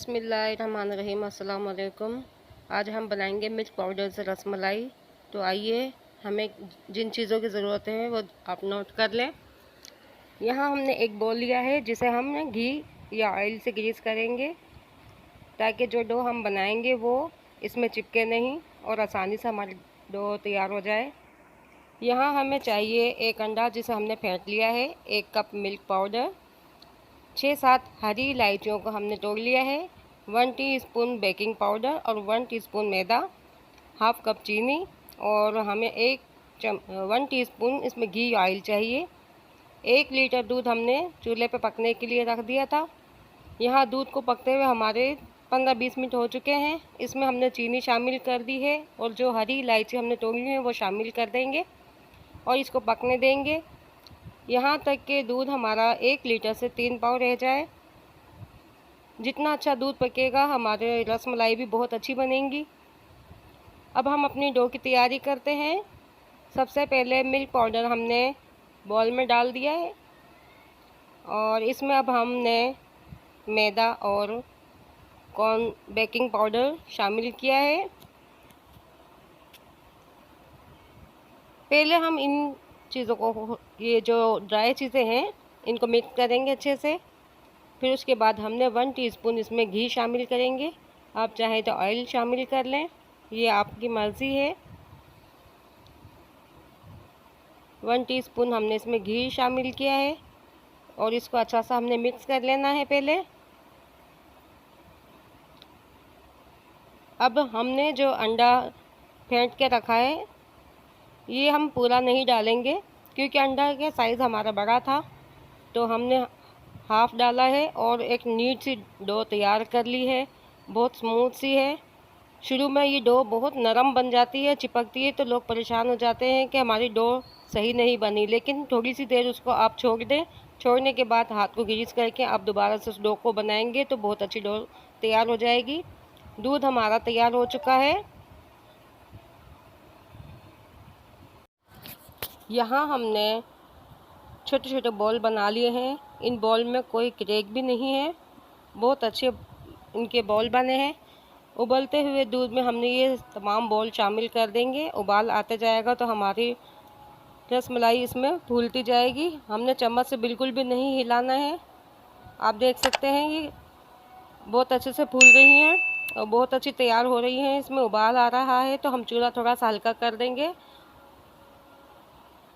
बिस्मिल्लाहिर्रहमानिर्रहीम। अस्सलाम वालेकुम। आज हम बनाएंगे मिल्क पाउडर से रसमलाई। तो आइए, हमें जिन चीज़ों की ज़रूरत है वो आप नोट कर लें। यहाँ हमने एक बोल लिया है जिसे हम घी या ऑयल से ग्रीस करेंगे ताकि जो डो हम बनाएंगे वो इसमें चिपके नहीं और आसानी से हमारी डो तैयार हो जाए। यहाँ हमें चाहिए एक अंडा जिसे हमने फेंट लिया है, 1 कप मिल्क पाउडर, 6-7 हरी इलायचियों को हमने तोड़ लिया है, 1 टीस्पून बेकिंग पाउडर और 1 टीस्पून मैदा, हाफ कप चीनी और हमें 1 टीस्पून इसमें घी ऑयल चाहिए। 1 लीटर दूध हमने चूल्हे पे पकने के लिए रख दिया था। यहाँ दूध को पकते हुए हमारे 15-20 मिनट हो चुके हैं। इसमें हमने चीनी शामिल कर दी है और जो हरी इलायची हमने तोड़ी है वो शामिल कर देंगे और इसको पकने देंगे यहाँ तक कि दूध हमारा 1 लीटर से 3 पाव रह जाए। जितना अच्छा दूध पकेगा हमारे रसमलाई भी बहुत अच्छी बनेंगी। अब हम अपनी डो की तैयारी करते हैं। सबसे पहले मिल्क पाउडर हमने बॉल में डाल दिया है और इसमें अब हमने मैदा और कॉर्न बेकिंग पाउडर शामिल किया है। पहले हम इन चीज़ों को, ये जो ड्राई चीज़ें हैं, इनको मिक्स करेंगे अच्छे से। फिर उसके बाद हमने 1 टीस्पून इसमें घी शामिल करेंगे। आप चाहें तो ऑयल शामिल कर लें, ये आपकी मर्ज़ी है। 1 टीस्पून हमने इसमें घी शामिल किया है और इसको अच्छा सा हमने मिक्स कर लेना है पहले। अब हमने जो अंडा फेंट के रखा है ये हम पूरा नहीं डालेंगे क्योंकि अंडा का साइज़ हमारा बड़ा था, तो हमने हाफ़ डाला है और एक नीट सी डो तैयार कर ली है, बहुत स्मूथ सी है। शुरू में ये डो बहुत नरम बन जाती है, चिपकती है, तो लोग परेशान हो जाते हैं कि हमारी डो सही नहीं बनी, लेकिन थोड़ी सी देर उसको आप छोड़ दें। छोड़ने के बाद हाथ को ग्रीस करके आप दोबारा से उस डो को बनाएंगे तो बहुत अच्छी डो तैयार हो जाएगी। दूध हमारा तैयार हो चुका है। यहाँ हमने छोटे छोटे बॉल बना लिए हैं। इन बॉल में कोई क्रैक भी नहीं है, बहुत अच्छे इनके बॉल बने हैं। उबलते हुए दूध में हमने ये तमाम बॉल शामिल कर देंगे। उबाल आते जाएगा तो हमारी रसमलाई इसमें फूलती जाएगी। हमने चम्मच से बिल्कुल भी नहीं हिलाना है। आप देख सकते हैं ये बहुत अच्छे से फूल रही हैं और बहुत अच्छी तैयार हो रही हैं। इसमें उबाल आ रहा है तो हम चूल्हा थोड़ा सा हल्का कर देंगे।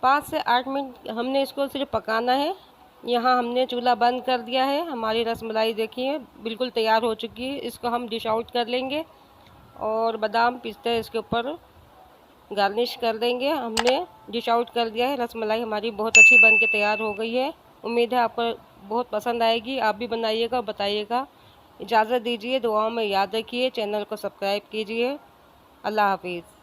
5 से 8 मिनट हमने इसको सिर्फ पकाना है। यहाँ हमने चूल्हा बंद कर दिया है। हमारी रसमलाई देखिए बिल्कुल तैयार हो चुकी है। इसको हम डिश आउट कर लेंगे और बादाम पिस्ते इसके ऊपर गार्निश कर देंगे। हमने डिश आउट कर दिया है। रसमलाई हमारी बहुत अच्छी बन के तैयार हो गई है। उम्मीद है आपको बहुत पसंद आएगी। आप भी बनाइएगा और बताइएगा। इजाज़त दीजिए, दुआओं में याद रखिए, चैनल को सब्सक्राइब कीजिए। अल्लाह हाफिज़।